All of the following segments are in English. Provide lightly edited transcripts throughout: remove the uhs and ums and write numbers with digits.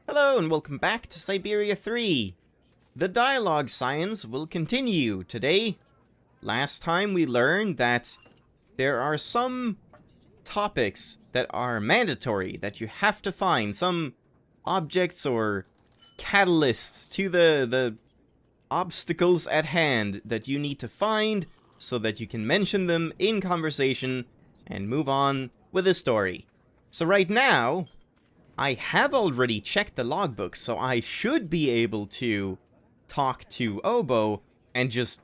Hello and welcome back to Syberia 3. The dialogue science will continue today. Last time we learned that there are some topics that are mandatory, that you have to find, some objects or catalysts to the obstacles at hand that you need to find so that you can mention them in conversation and move on with the story. So right now, I have already checked the logbook, so I should be able to talk to Obo and just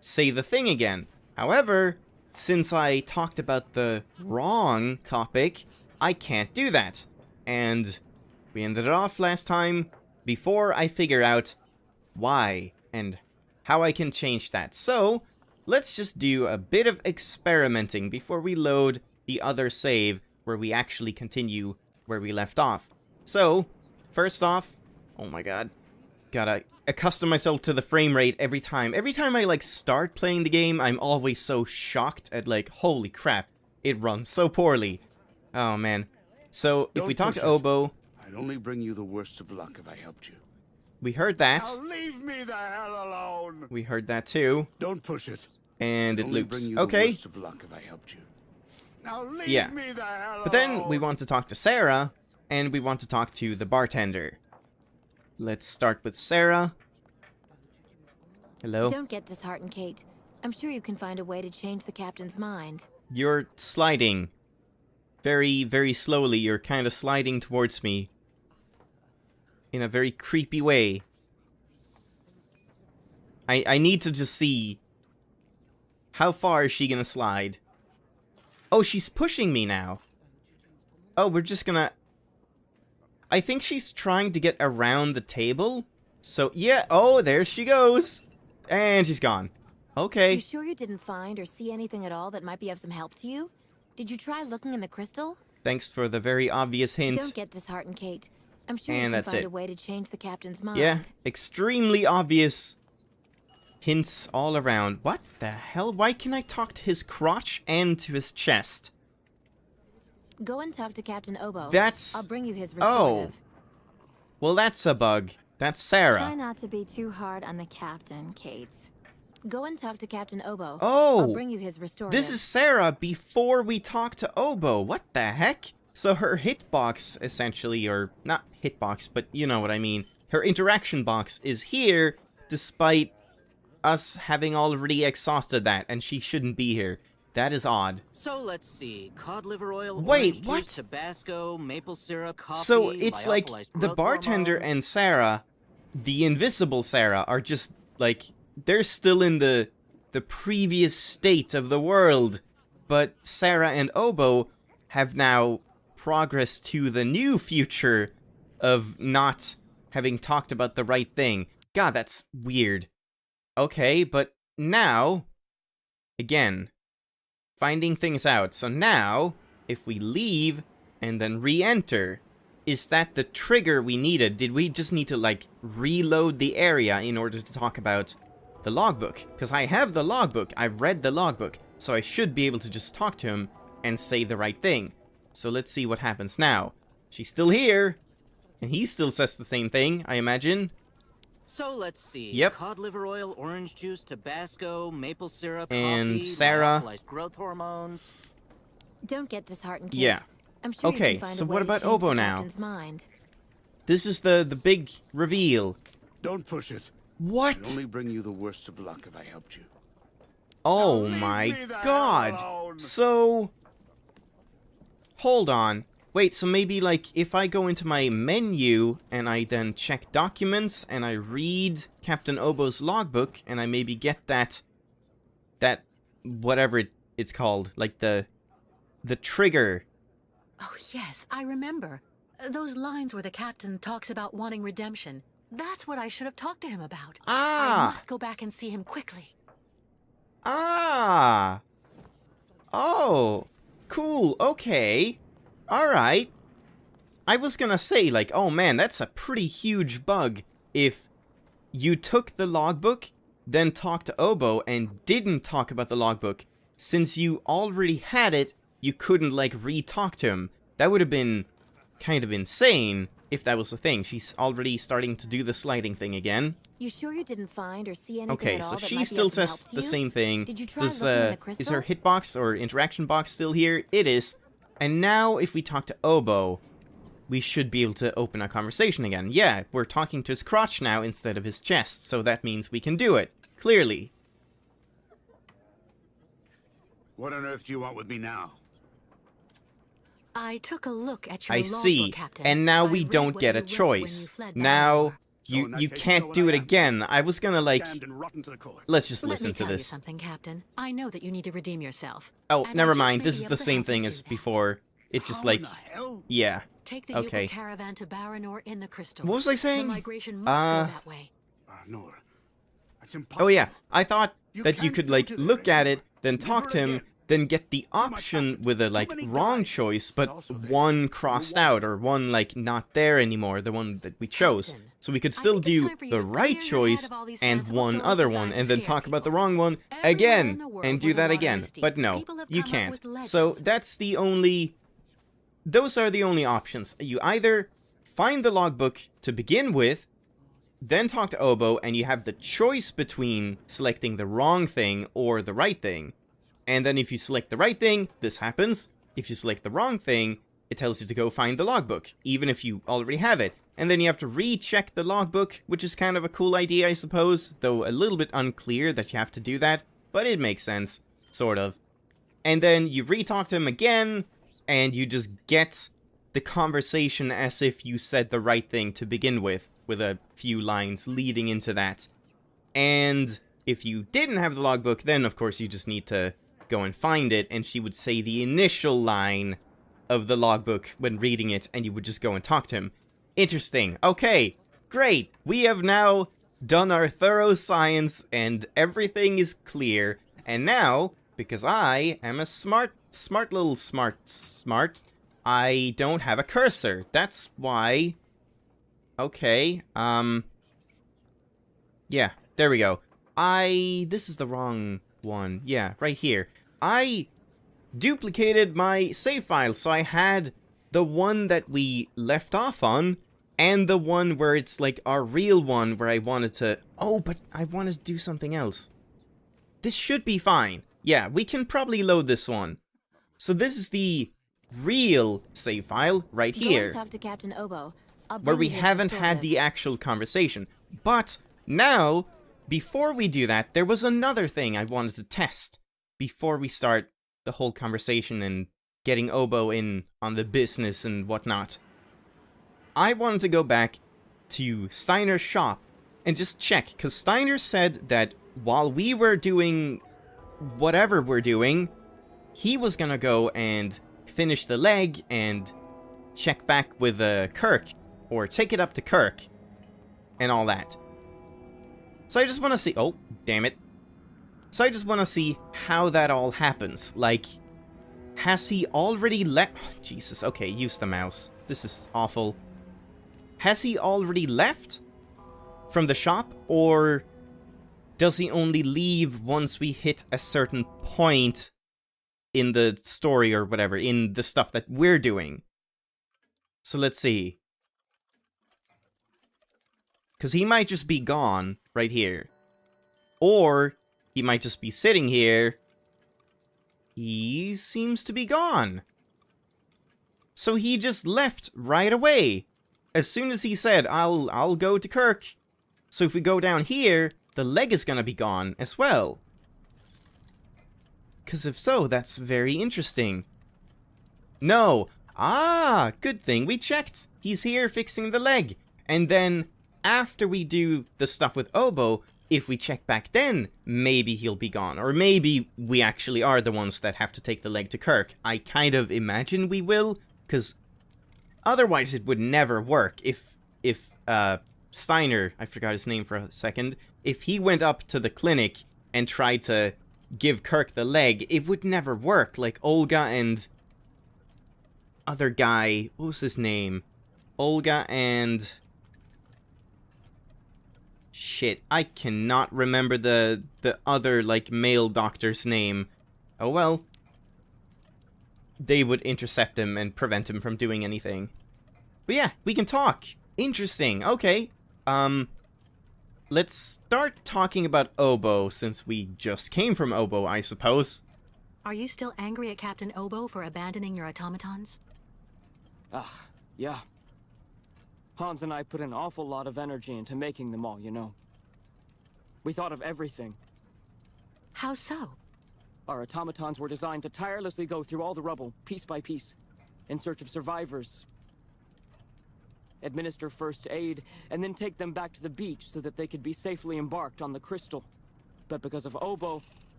say the thing again. However, since I talked about the wrong topic, I can't do that. And we ended it off last time before I figure out why and how I can change that. So, let's just do a bit of experimenting before we load the other save where we actually continue where we left off. So, first off, oh my god, gotta accustom myself to the frame rate every time. Every time I, start playing the game, I'm always so shocked at, holy crap, it runs so poorly. Oh, man. So, if we talk to Obo... I'd only bring you the worst of luck if I helped you. We heard that. Now leave me the hell alone! We heard that, too. Don't push it. And it only loops. bring you Okay. the worst of luck if I helped you. Now leave Yeah. me the hell But then alone! we want to talk to Sarah, and we want to talk to the bartender. Let's start with Sarah. Hello? Don't get disheartened, Kate. I'm sure you can find a way to change the captain's mind. You're sliding. Very, very slowly. You're kind of sliding towards me. In a very creepy way. I need to just see... How far is she gonna slide? Oh, she's pushing me now. Oh, we're just gonna... I think she's trying to get around the table. So, yeah. Oh, there she goes. And she's gone. Okay. You sure you didn't find or see anything at all that might be of some help to you? Did you try looking in the crystal? Thanks for the very obvious hint. Don't get disheartened, Kate. I'm sure And you can that's find it. a way to change the captain's mind. Yeah, extremely obvious hints all around. What the hell? Why can I talk to his crotch and to his chest? Go and talk to Captain Obo. That's... I'll bring you his Oh. restorative. Well, that's a bug. That's Sarah. Try not to be too hard on the captain, Kate. Go and talk to Captain Obo. Oh. I'll bring you his restorative. This is Sarah before we talk to Obo. What the heck? So her hitbox, essentially, or not hitbox, but you know what I mean. Her interaction box is here, despite us having already exhausted that, and she shouldn't be here. That is odd. So let's see, cod liver oil, Wait, orange what? juice, Tabasco, maple syrup, coffee, So it's like lyophilized the growth bartender hormones. and Sarah, the invisible Sarah, are just like they're still in the previous state of the world, but Sarah and Obo have now progressed to the new future of not having talked about the right thing. God, that's weird. Okay, but now again, finding things out. So now, if we leave and then re-enter, is that the trigger we needed? Did we just need to, reload the area in order to talk about the logbook? Because I have the logbook, I've read the logbook, so I should be able to just talk to him and say the right thing. So let's see what happens now. She's still here, and he still says the same thing, I imagine. So let's see, Yep. cod liver oil, orange juice, Tabasco, maple syrup, And coffee, Sarah. lyophilized growth hormones. Don't get disheartened, Kate. Yeah. I'm sure Okay, you can find so a way what to about change Obo the now? captain's mind. This is the big reveal. Don't push it. What? I'd only bring you the worst of luck if I helped you. Oh Now leave my me the hell god. alone. So... Hold on. Wait, so maybe, if I go into my menu, and I then check documents, and I read Captain Obo's logbook, and I maybe get that... whatever it's called, the trigger. Oh, yes, I remember. Those lines where the captain talks about wanting redemption. That's what I should have talked to him about. I Ah! must go back and see him quickly. Ah! Oh! Cool, okay. Alright. I was gonna say, oh man, that's a pretty huge bug if you took the logbook, then talked to Obo, and didn't talk about the logbook. Since you already had it, you couldn't, re-talk to him. That would have been kind of insane. if that was a thing. She's already starting to do the sliding thing again. You sure you didn't find or see anything Okay, at all so that she might be still of some says help to the you? same thing. Did you try Does, looking in the is her crystal? hitbox or interaction box still here? It is. And now, if we talk to Obo, we should be able to open a conversation again. Yeah, we're talking to his crotch now instead of his chest, so that means we can do it. Clearly. What on earth do you want with me now? I took a look at your I logbook, see. Captain. And now I we read don't what get you a wrote when choice. you fled Now, Bangor. So in that you case, you know can't what do I it am. again. I was gonna, like... Damned and rotten to the core. Let's just Let listen me to tell you this. something, Captain. I know that you need to redeem yourself. Oh, and never I just mind. may This be is able the to same help you thing do as that. before. It's just How like... in the hell? Yeah. Take the Okay. Yuko caravan to Baranor in the crystal. What was I saying? The migration must go that way. Nor. That's impossible. Oh yeah, I thought You that you can't could, go like, to there look at it, anymore. then Never talk to him, again. then get the much option happened. with a, Too like, many wrong died. choice, But but also there. one You crossed were out, or one, like, not there anymore, the one that we chose. Captain, So we could I still think it's do time for you the to right clear your head choice of all these and fanciful one stories other designed one, to and then scare talk about the people. wrong one Everywhere in again, the world and do where the that water again. is deep, But no, people have you come up can't. with So legends. that's the only... Those are the only options. You either find the logbook to begin with, then talk to Obo, and you have the choice between selecting the wrong thing or the right thing. And then if you select the right thing, this happens. If you select the wrong thing, it tells you to go find the logbook, even if you already have it. And then you have to recheck the logbook, which is kind of a cool idea, I suppose, though a little bit unclear that you have to do that, but it makes sense, sort of. And then you re-talk to him again, and you just get the conversation as if you said the right thing to begin with a few lines leading into that. And if you didn't have the logbook, then of course you just need to go and find it, and she would say the initial line of the logbook when reading it, and you would just go and talk to him. Interesting. Okay, great. We have now done our thorough science, and everything is clear. And now, because I am a smart, I don't have a cursor. That's why... Okay, yeah, there we go. This is the wrong one. Yeah, right here. I duplicated my save file, so I had the one that we left off on, and the one where it's like our real one where I wanted to... Oh, but I wanted to do something else. This should be fine. Yeah, we can probably load this one. So this is the real save file right Go here, and talk to Captain Obo. I'll where bring we you his haven't had restorative. the actual conversation. But now, before we do that, there was another thing I wanted to test before we start the whole conversation and getting Obo in on the business and whatnot. I wanted to go back to Steiner's shop and just check, because Steiner said that while we were doing whatever we're doing, he was gonna go and finish the leg and check back with Kirk, or take it up to Kirk, and all that. So I just want to see... Oh, damn it. So I just want to see how that all happens. Like, has he already left... Oh, Jesus, okay, use the mouse. This is awful. Has he already left from the shop, or does he only leave once we hit a certain point in the story or whatever, in the stuff that we're doing? So let's see. Because he might just be gone right here. Or he might just be sitting here. He seems to be gone. So he just left right away. As soon as he said, I'll go to Kirk. So if we go down here, the leg is gonna be gone as well. Because if so, that's very interesting. No. Ah, good thing we checked. He's here fixing the leg. And then, after we do the stuff with Obo, if we check back then, maybe he'll be gone. Or maybe we actually are the ones that have to take the leg to Kirk. I kind of imagine we will, because otherwise it would never work. If Steiner, I forgot his name for a second, if he went up to the clinic and tried to give Kirk the leg, it would never work. Like Olga and... other guy, what was his name? Olga and... Shit, I cannot remember the other, like, male doctor's name. Oh well. They would intercept him and prevent him from doing anything. But yeah, we can talk. Interesting. Okay. Let's start talking about Obo, since we just came from Obo, I suppose. Are you still angry at Captain Obo for abandoning your automatons? Yeah. Hans and I put an awful lot of energy into making them all, you know. We thought of everything. How so? Our automatons were designed to tirelessly go through all the rubble, piece by piece, in search of survivors. Administer first aid, and then take them back to the beach so that they could be safely embarked on the crystal. But because of Obo,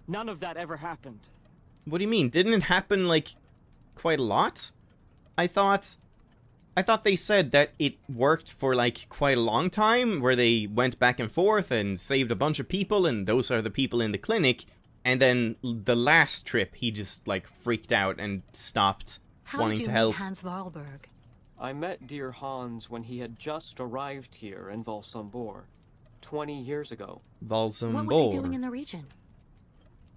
none of that ever happened. What do you mean? Didn't it happen, like, quite a lot? I thought they said that it worked for, like, quite a long time, where they went back and forth and saved a bunch of people, and those are the people in the clinic, and then the last trip, he just, like, freaked out and stopped wanting to help. How did you meet Hans Wahlberg? I met dear Hans when he had just arrived here in Valsambor, 20 years ago. Valsambor. What was he doing in the region?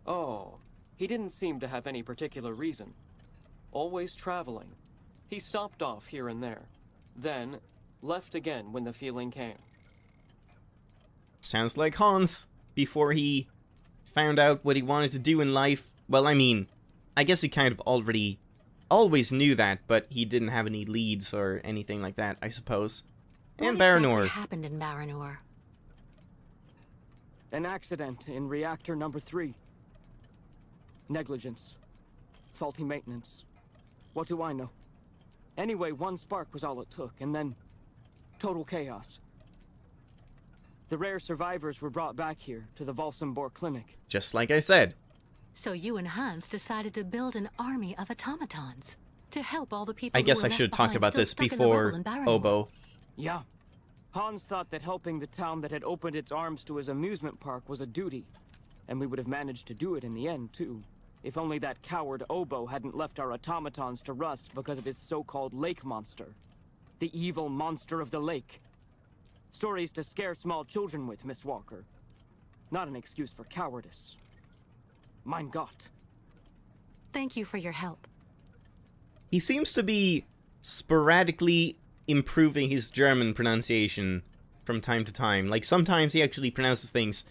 Oh, he didn't seem to have any particular reason. Always traveling. He stopped off here and there, then left again when the feeling came. Sounds like Hans, before he found out what he wanted to do in life. Well, I mean, I guess he kind of always knew that, but he didn't have any leads or anything like that, I suppose. And What Baranor. exactly happened in Baranor? An accident in reactor number 3. Negligence. Faulty maintenance. What do I know? Anyway, one spark was all it took, and then total chaos. The rare survivors were brought back here to the Valsambor clinic. Just like I said. So you and Hans decided to build an army of automatons to help all the people I who guess were I left should have talked behind, about still this stuck in the before rubble in Baranor. Obo. Yeah. Hans thought that helping the town that had opened its arms to his amusement park was a duty. And we would have managed to do it in the end, too. If only that coward Obo hadn't left our automatons to rust because of his so-called lake monster. The evil monster of the lake. Stories to scare small children with, Miss Walker. Not an excuse for cowardice. Mein Gott. Thank you for your help. He seems to be sporadically improving his German pronunciation from time to time. Like, sometimes he actually pronounces things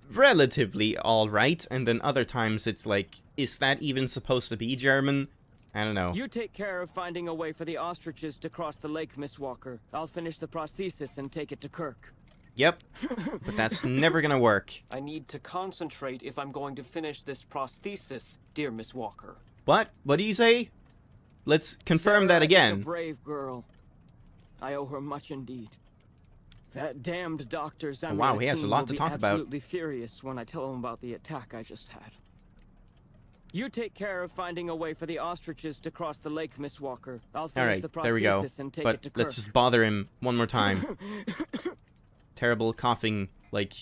relatively alright, and then other times it's like, is that even supposed to be German? I don't know. You take care of finding a way for the ostriches to cross the lake, Miss Walker. I'll finish the prosthesis and take it to Kirk. Yep, but that's never gonna work. I need to concentrate if I'm going to finish this prosthesis, dear Miss Walker. What? What do you say? Let's confirm that Sarah again. is a brave girl. I owe her much indeed. That damned Dr. Zamyatin wow, he has a lot will to be talk about. absolutely furious when I tell him about the attack I just had. You take care of finding a way for the ostriches to cross the lake, Miss Walker. I'll finish Alright, the there we go. prosthesis and take it But to Kirk. let's just bother him one more time. Terrible coughing, like,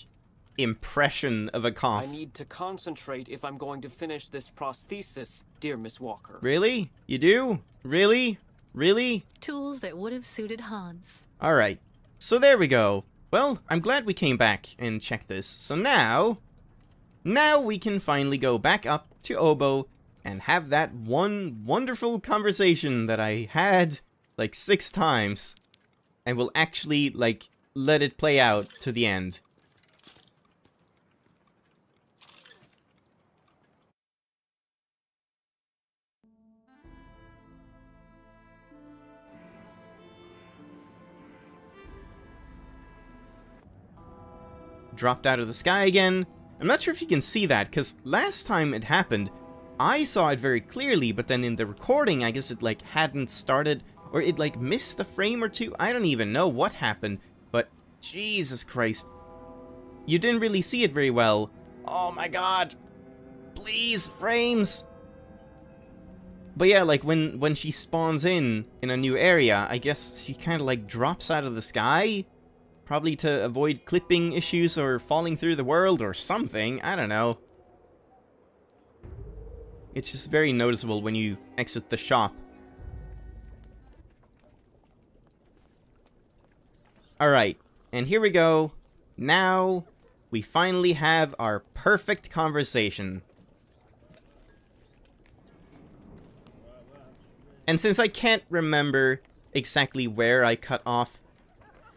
impression of a cough. I need to concentrate if I'm going to finish this prosthesis, dear Miss Walker. Really? You do? Really? Really? Tools that would have suited Hans. Alright. So there we go. Well, I'm glad we came back and checked this. So now we can finally go back up to Obo and have that one wonderful conversation that I had like 6 times. And we'll actually, like, let it play out to the end. Dropped out of the sky again. I'm not sure if you can see that, because last time it happened, I saw it very clearly, but then in the recording, I guess it, like, hadn't started, or it, like, missed a frame or two. I don't even know what happened, but Jesus Christ. You didn't really see it very well. Oh my god. Please, frames! But yeah, like, when she spawns in a new area, I guess she kind of, like, drops out of the sky? Probably to avoid clipping issues or falling through the world or something. I don't know. It's just very noticeable when you exit the shop. Alright, and here we go. Now, we finally have our perfect conversation. And since I can't remember exactly where I cut off.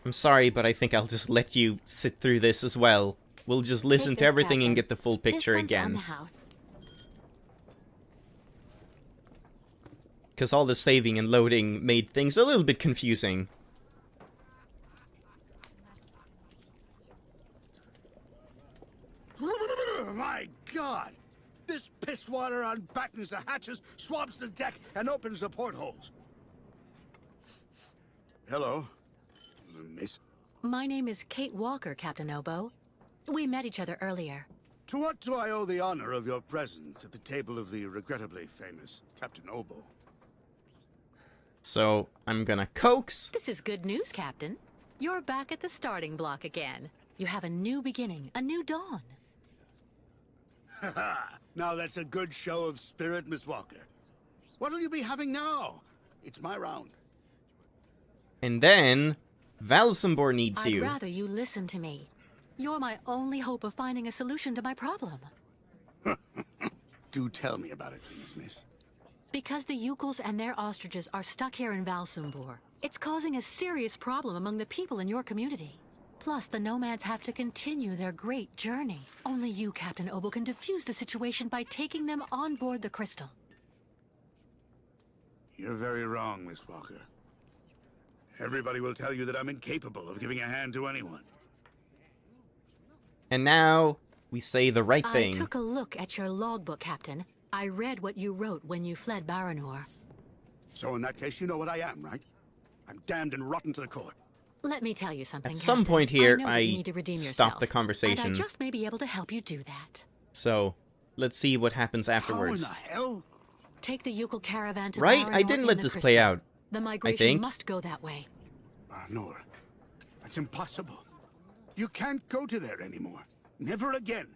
I'm sorry, but I think I'll just let you sit through this as well. We'll just listen Take to this, everything and Captain. get the full picture This one's on again. the house. Because all the saving and loading made things a little bit confusing. My God! This piss water unbattens the hatches, swabs the deck, and opens the portholes. Hello, miss. My name is Kate Walker, Captain Obo. We met each other earlier. To what do I owe the honor of your presence at the table of the regrettably famous Captain Obo? So, I'm gonna coax. This is good news, Captain. You're back at the starting block again. You have a new beginning, a new dawn. Now that's a good show of spirit, Miss Walker. What'll you be having now? It's my round. And then, Valsambor needs I'd you. rather you listen to me. You're my only hope of finding a solution to my problem. Do tell me about it, please, miss. Because the Yukels and their ostriches are stuck here in Valsumbor, it's causing a serious problem among the people in your community. Plus, the nomads have to continue their great journey. Only you, Captain Obo, can defuse the situation by taking them on board the crystal. You're very wrong, Miss Walker. Everybody will tell you that I'm incapable of giving a hand to anyone. And now, we say the right I thing. took a look at your logbook, Captain. I read what you wrote when you fled Baranor. So in that case, you know what I am, right? I'm damned and rotten to the core. Let me tell you something, At some Captain. point here, know that I you need to redeem stopped yourself, the conversation. And I just may be able to help you do that. So, let's see what happens afterwards. How in the hell? Take the Yukel caravan to Right? I Baranor didn't in let the this crystal. play out. The migration think. must go that way. Nor. That's impossible. You can't go to there anymore. Never again.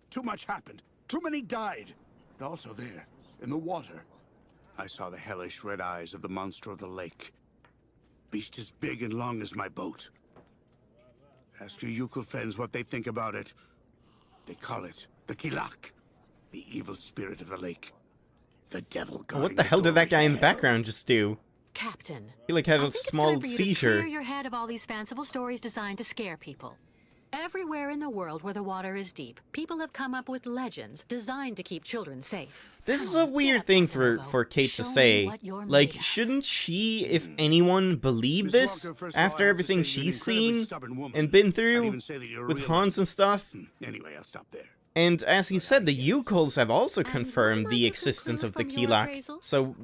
Too much happened. Too many died. And also there, in the water, I saw the hellish red eyes of the monster of the lake. Beast as big and long as my boat. Ask your Yukel friends what they think about it. They call it the Kilak, the evil spirit of the lake. The devil guarding What the hell did that guy in the hell. background just do? Captain, He like had I a think small it's time for you to seizure. clear your head of all these fanciful stories designed to scare people. Everywhere in the world where the water is deep, people have come up with legends designed to keep children safe. This Come is on, a get weird up, thing Captain for Obo. Kate Show to me say. what you're Like, made of. shouldn't she, if anyone, believe Miss this Walker, first of all, I after have to everything say you're an she's incredibly seen stubborn woman. and been I'd through even say that you're a with real Hans and stuff? Anyway, I'll stop there. And as he said, the Yukols have also And what confirmed am I the to existence of the conclude from your Kilak. appraisal? So,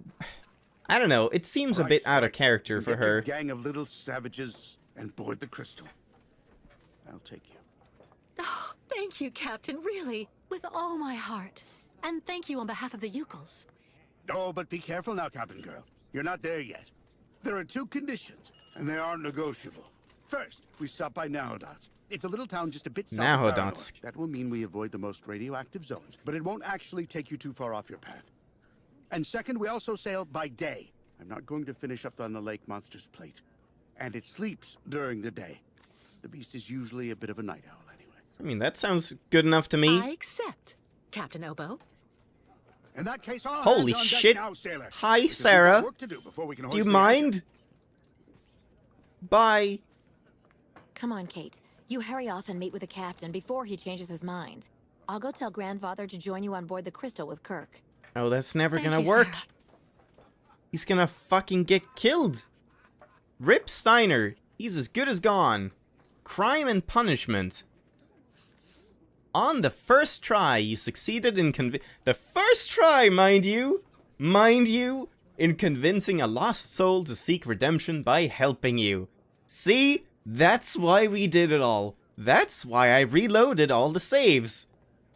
I don't know. It seems a All bit right, out of Sarge, character you for get your her. gang of little savages and board the crystal. I'll take you. Oh, thank you, Captain, really, with all my heart. And thank you on behalf of the Yukels. Oh, but be careful now, Captain Girl. You're not there yet. There are two conditions, and they aren't negotiable. First, we stop by Nahodotsk. It's a little town just a bit south of Nahodotsk. Baranor. That will mean we avoid the most radioactive zones, but it won't actually take you too far off your path. And second, we also sail by day. I'm not going to finish up on the lake monster's plate. And it sleeps during the day. The beast is usually a bit of a night owl anyway. I mean, that sounds good enough to me. I accept, Captain Obo. In that case, all Holy hands on deck shit. now, sailor. Hi, Because we've got Sarah. work to do before we can Do you hoist the anchor. mind? Bye. Come on, Kate. You hurry off and meet with the captain before he changes his mind. I'll go tell Grandfather to join you on board the Crystal with Kirk. Oh, that's never Thank gonna you, work. Sarah. He's gonna fucking get killed. Rip Steiner. He's as good as gone. Crime and punishment. On the first try, you succeeded in the first try, mind you, in convincing a lost soul to seek redemption by helping you. See? That's why we did it all. That's why I reloaded all the saves.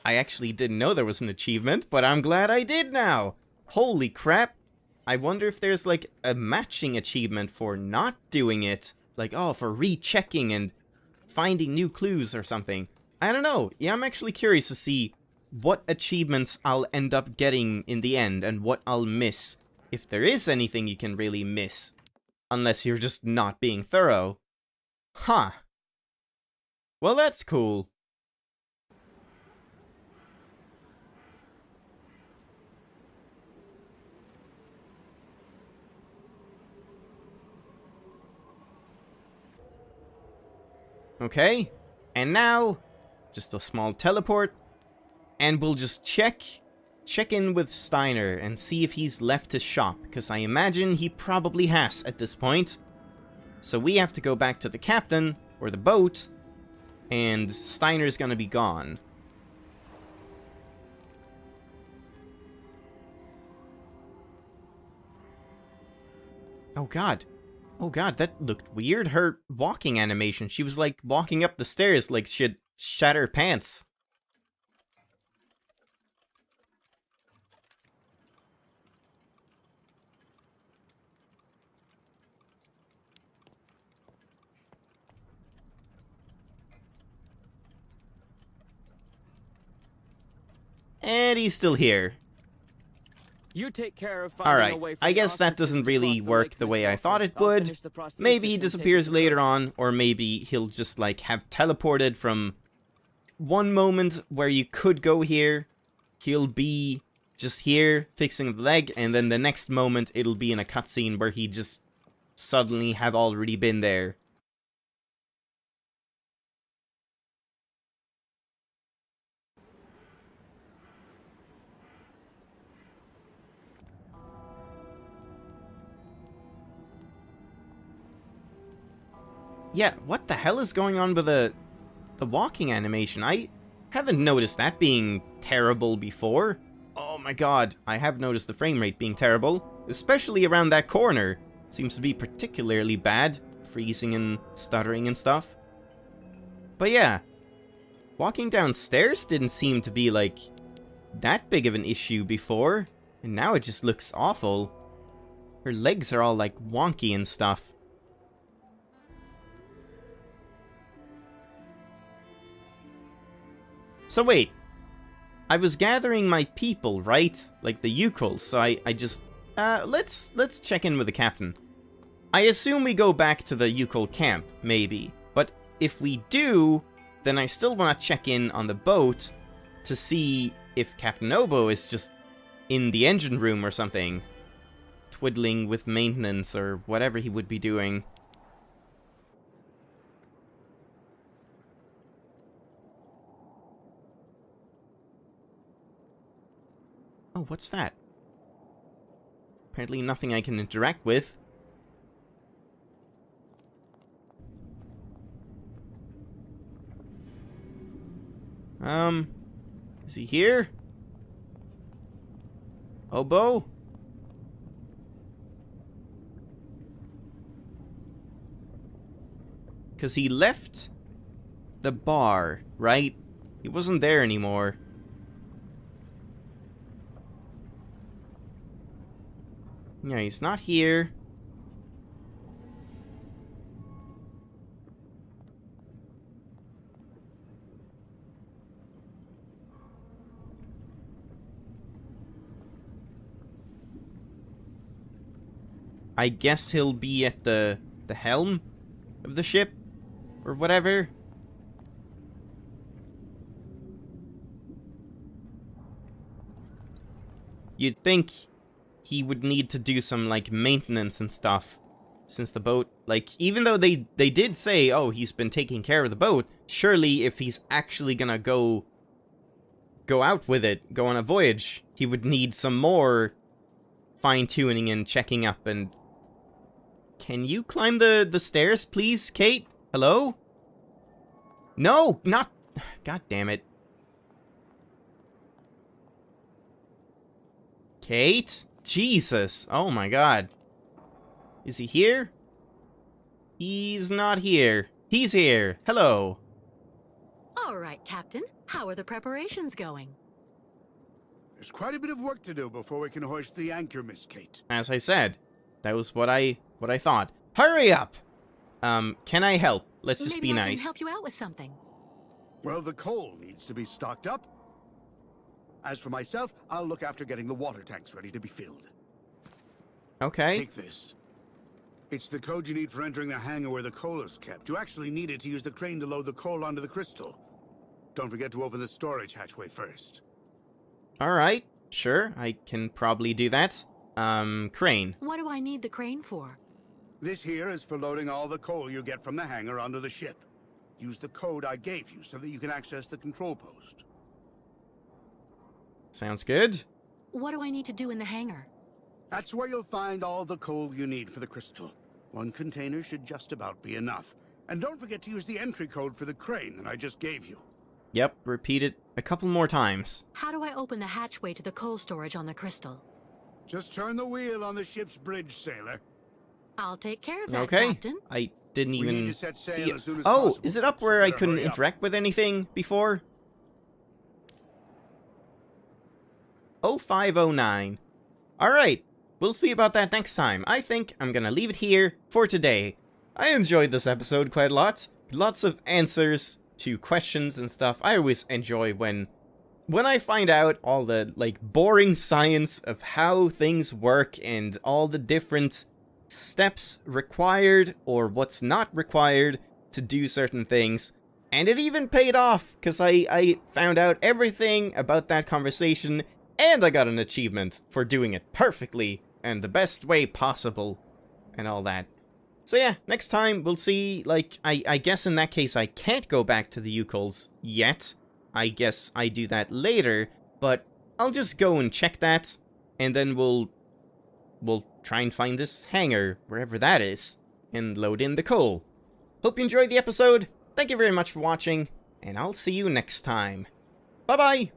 I actually didn't know there was an achievement, but I'm glad I did now. Holy crap. I wonder if there's like a matching achievement for not doing it. Like, oh, for rechecking and finding new clues or something. I don't know. Yeah, I'm actually curious to see what achievements I'll end up getting in the end and what I'll miss. If there is anything you can really miss. Unless you're just not being thorough. Huh. Well, that's cool. Okay. And now, just a small teleport. And we'll just check in with Steiner and see if he's left his shop. Because I imagine he probably has at this point. So we have to go back to the captain, or the boat, and Steiner's gonna be gone. Oh god. Oh god, that looked weird. Her walking animation, she was like walking up the stairs like she'd shat her pants. And he's still here. You take care of finding a way Alright, for I the guess that ostriches doesn't to really cross the work lake the way I yourself, thought and it I'll would. finish the prosthesis Maybe he and take disappears it to later Kirk. on, or maybe he'll just like have teleported from one moment where you could go here. He'll be just here fixing the leg, and then the next moment it'll be in a cutscene where he just suddenly have already been there. Yeah, what the hell is going on with the walking animation? I haven't noticed that being terrible before. Oh my god, I have noticed the frame rate being terrible, especially around that corner. Seems to be particularly bad, freezing and stuttering and stuff. But yeah, walking downstairs didn't seem to be like that big of an issue before, and now it just looks awful. Her legs are all like wonky and stuff. So wait, I was gathering my people, right? Like the Yukos, so I just... let's check in with the captain. I assume we go back to the Yukol camp, maybe. But if we do, then I still want to check in on the boat to see if Captain Obo is just in the engine room or something. Twiddling with maintenance or whatever he would be doing. Oh, what's that? Apparently nothing I can interact with. Is he here? Obo? Because he left the bar, right? He wasn't there anymore. Yeah, he's not here. I guess he'll be at the helm of the ship, or whatever. You'd think he would need to do some, like, maintenance and stuff, since the boat, like, even though they did say, oh, he's been taking care of the boat, surely if he's actually gonna go out with it, go on a voyage, he would need some more fine-tuning and checking up. And can you climb the stairs, please, Kate? Hello? No, not... God damn it. Kate? Jesus. Oh my god. Is he here? He's not here. He's here. Hello. All right, Captain. How are the preparations going? There's quite a bit of work to do before we can hoist the anchor, Miss Kate. As I said, that was what I thought. Hurry up! Can I help? Let's just Maybe be I nice. can help you out with something. Well, the coal needs to be stocked up. As for myself, I'll look after getting the water tanks ready to be filled. Okay. Take this. It's the code you need for entering the hangar where the coal is kept. You actually need it to use the crane to load the coal onto the crystal. Don't forget to open the storage hatchway first. Alright. Sure, I can probably do that. Crane. What do I need the crane for? This here is for loading all the coal you get from the hangar onto the ship. Use the code I gave you so that you can access the control post. Sounds good. What do I need to do in the hangar? That's where you'll find all the coal you need for the crystal. One container should just about be enough. And don't forget to use the entry code for the crane that I just gave you. Yep, repeat it a couple more times. How do I open the hatchway to the coal storage on the crystal? Just turn the wheel on the ship's bridge, sailor. I'll take care of that, Okay. Captain. I didn't We need even to set see sail it. as soon as Oh, possible, is it up so where I better couldn't hurry up. interact with anything before? 0509. Alright, we'll see about that next time. I think I'm gonna leave it here for today. I enjoyed this episode quite a lot. Lots of answers to questions and stuff. I always enjoy when I find out all the, like, boring science of how things work and all the different steps required or what's not required to do certain things. And it even paid off, because I found out everything about that conversation, and I got an achievement for doing it perfectly and the best way possible and all that. So yeah, next time we'll see, like, I guess in that case I can't go back to the Yukuls yet. I guess I do that later, but I'll just go and check that, and then we'll try and find this hangar, wherever that is, and load in the coal. Hope you enjoyed the episode, thank you very much for watching, and I'll see you next time. Bye-bye!